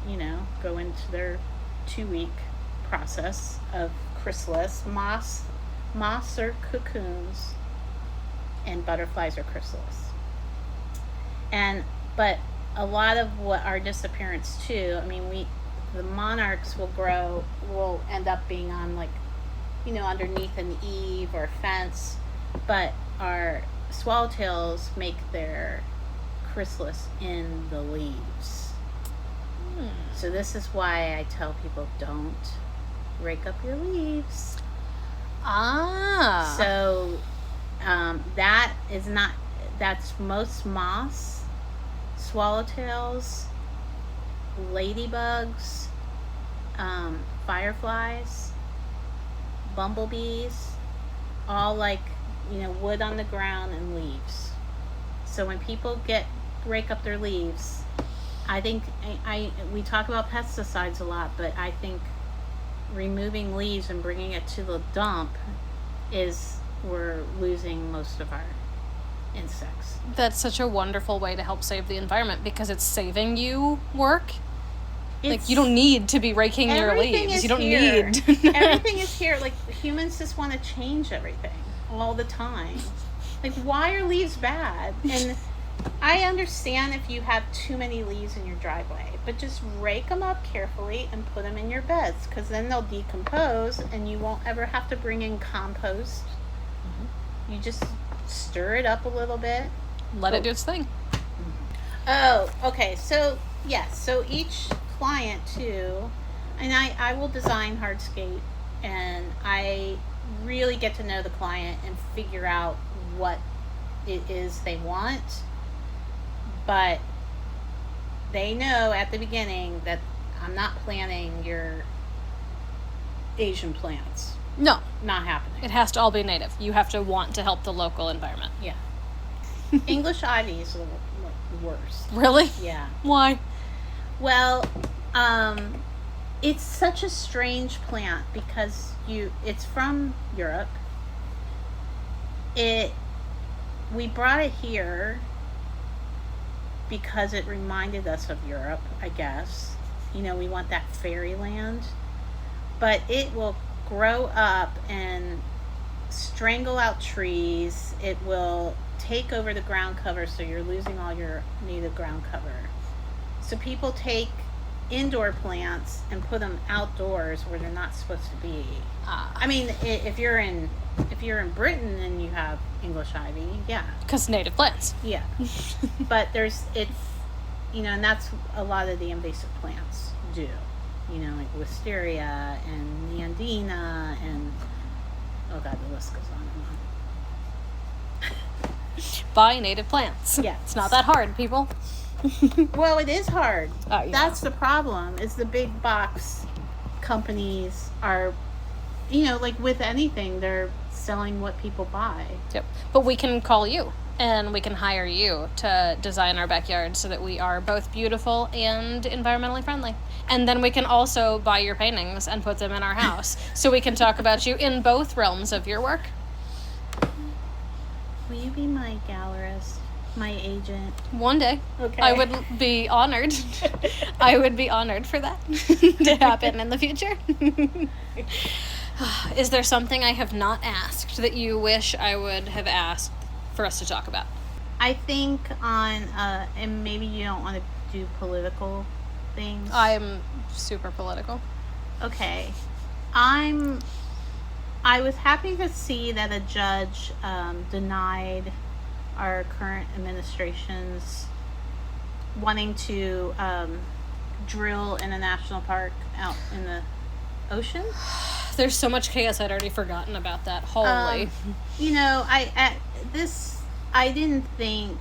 go into their 2-week process of chrysalis. Moths are cocoons, and butterflies are chrysalis. But a lot of what our disappearance too, the monarchs will end up being on underneath an eave or fence, but our swallowtails make their chrysalis in the leaves. So this is why I tell people, don't rake up your leaves. So that's most moths, swallowtails, ladybugs, fireflies, bumblebees, all wood on the ground and leaves. So when people rake up their leaves, I think we talk about pesticides a lot, but I think removing leaves and bringing it to the dump we're losing most of our insects. That's such a wonderful way to help save the environment, because it's saving you work. You don't need to be raking your leaves. You don't need. Everything is here. Humans just want to change everything all the time. Why are leaves bad? And I understand if you have too many leaves in your driveway, but just rake them up carefully and put them in your beds, because then they'll decompose and you won't ever have to bring in compost. Mm-hmm. You just stir it up a little bit. Let it do its thing. Oh, okay. So, yes. So each client too, and I will design hardscape, and I really get to know the client and figure out what it is they want. But they know at the beginning that I'm not planting your Asian plants. No. Not happening. It has to all be native. You have to want to help the local environment. Yeah. English ivy is the worst. Really? Yeah. Why? Well, it's such a strange plant because it's from Europe. We brought it here because it reminded us of Europe, I guess. We want that fairyland. But it will grow up and strangle out trees. It will take over the ground cover, so you're losing all your native ground cover. So people take indoor plants and put them outdoors where they're not supposed to be. If you're in Britain and you have English ivy, yeah. Because native plants. Yeah. But and that's a lot of the invasive plants do. Like wisteria and neandina and, oh God, the list goes on and on. Buy native plants. Yeah. It's not that hard, people. Well, it is hard. Oh, yeah. That's the problem, is the big box companies are, like with anything, they're selling what people buy. Yep. But we can call you, and we can hire you to design our backyard so that we are both beautiful and environmentally friendly. And then we can also buy your paintings and put them in our house so we can talk about you in both realms of your work. Will you be my gallerist, my agent? One day. Okay. I would be honored. I would be honored for that to happen in the future. Is there something I have not asked that you wish I would have asked for us to talk about? I think and maybe you don't want to do political things. I'm super political. Okay. I was happy to see that a judge denied our current administration's wanting to drill in a national park out in the ocean. There's so much chaos, I'd already forgotten about that. Holy. I didn't think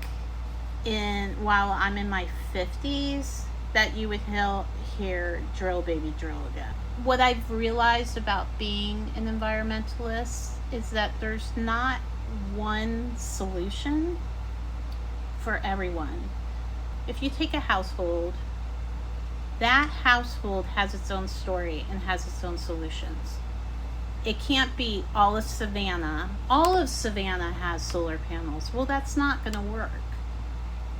while I'm in my 50s that you would hear drill baby drill again. What I've realized about being an environmentalist is that there's not one solution for everyone. If you take a household, that household has its own story and has its own solutions. It can't be all of Savannah. All of Savannah has solar panels. Well, that's not going to work.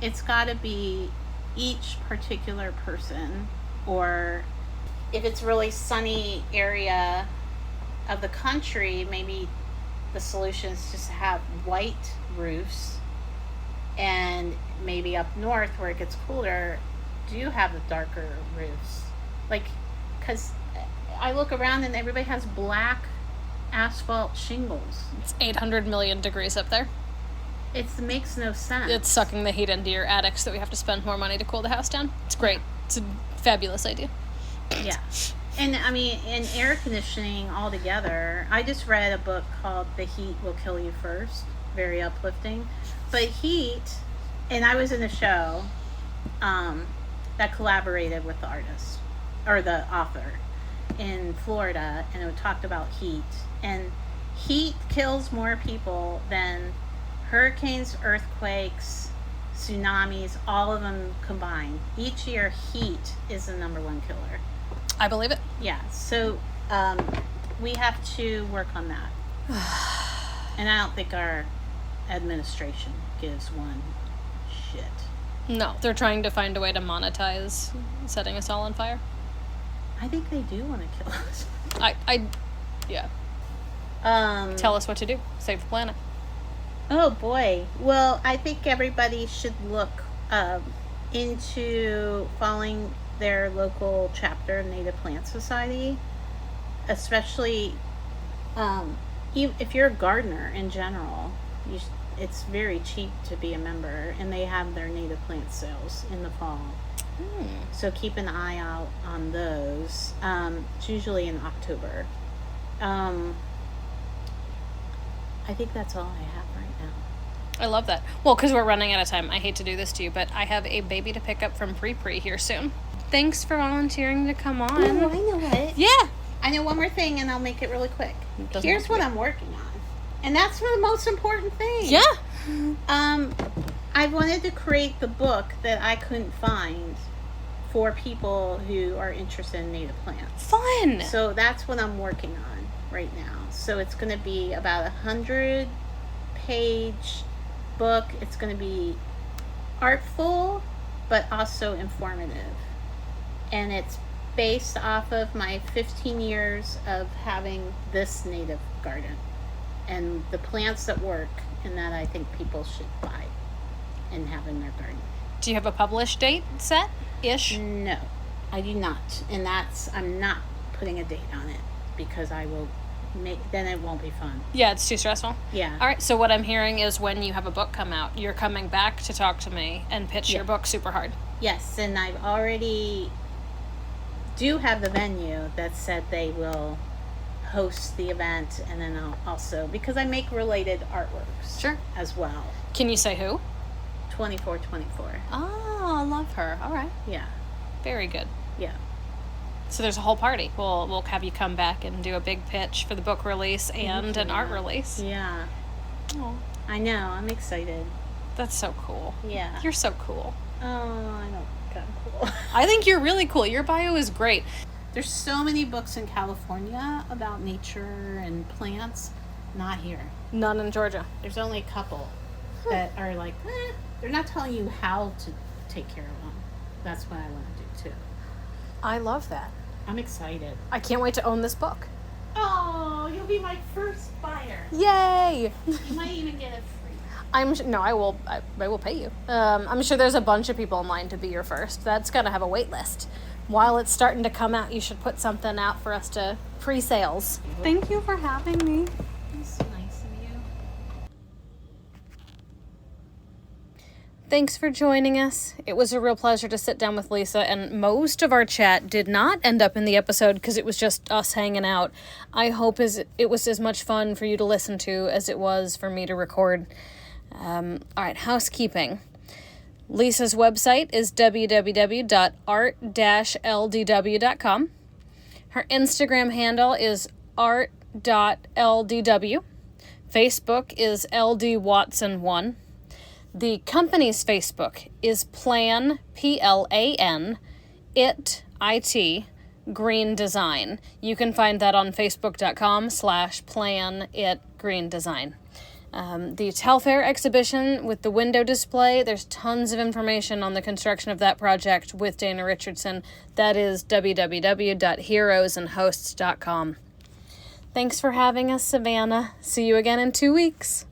It's got to be each particular person, or if it's really sunny area of the country, maybe the solution is just to have white roofs, and maybe up north where it gets cooler, do have the darker roofs. Like, because I look around and everybody has black asphalt shingles. It's 800 million degrees up there. It makes no sense. It's sucking the heat into your attic so that we have to spend more money to cool the house down. It's great. It's a fabulous idea. Yeah. And I mean, in air conditioning altogether, I just read a book called The Heat Will Kill You First. Very uplifting. But heat, and I was in a show that collaborated with the artist, or the author, in Florida, and it talked about heat. And heat kills more people than hurricanes, earthquakes, tsunamis, all of them combined. Each year, heat is the number one killer. I believe it. Yeah, so we have to work on that. And I don't think our administration gives one shit. No, they're trying to find a way to monetize setting us all on fire. I think they do want to kill us. Yeah. Tell us what to do. Save the planet. Oh boy. Well, I think everybody should look into following their local chapter of Native Plant Society, especially if you're a gardener in general. It's very cheap to be a member, and they have their native plant sales in the fall. So keep an eye out on those. It's usually in October. I think that's all I have right now. I love that. Well, because we're running out of time. I hate to do this to you, but I have a baby to pick up from Pre here soon. Thanks for volunteering to come on. Oh, I know what. Yeah. I know one more thing, and I'll make it really quick. Here's what I'm working on. And that's the most important thing. Yeah. I wanted to create the book that I couldn't find for people who are interested in native plants. Fun. So that's what I'm working on right now. So it's going to be about 100-page book. It's going to be artful, but also informative. And it's based off of my 15 years of having this native garden and the plants that work and that I think people should buy and have in their garden. Do you have a published date set-ish? No, I do not. And I'm not putting a date on it because I will then it won't be fun. Yeah, it's too stressful. Yeah. All right, so what I'm hearing is when you have a book come out, you're coming back to talk to me and pitch your book super hard. Yes, and I've already do have the venue that said they will host the event, and then I'll also, because I make related artworks. Sure. As well. Can you say who? 2424. Oh, I love her. All right. Yeah. Very good. Yeah. So there's a whole party. We'll have you come back and do a big pitch for the book release and an art release. Yeah. Oh, I know. I'm excited. that's so cool. Yeah. You're so cool. Oh, I don't think I'm cool. I think you're really cool. Your bio is great. There's so many books in California about nature and plants. Not here. None in Georgia. There's only a couple that are like, they're not telling you how to take care of them. That's what I want to do too. I love that. I'm excited. I can't wait to own this book. Oh, you'll be my first buyer. Yay! You might even get it free. I will pay you. I'm sure there's a bunch of people in line to be your first. That's gonna have a wait list. While it's starting to come out, you should put something out for us to pre-sales. Thank you for having me. It's so nice of you. Thanks for joining us. It was a real pleasure to sit down with Lisa, and most of our chat did not end up in the episode because it was just us hanging out. I hope it was as much fun for you to listen to as it was for me to record. All right, housekeeping. Lisa's website is www.art-ldw.com. Her Instagram handle is art.ldw. Facebook is ldwatson1. The company's Facebook is Plan, Plan, IT, Green Design. You can find that on facebook.com/Plan It Green Design. The Telfair exhibition with the window display, there's tons of information on the construction of that project with Dana Richardson. That is www.heroesandhosts.com. Thanks for having us, Savannah. See you again in 2 weeks.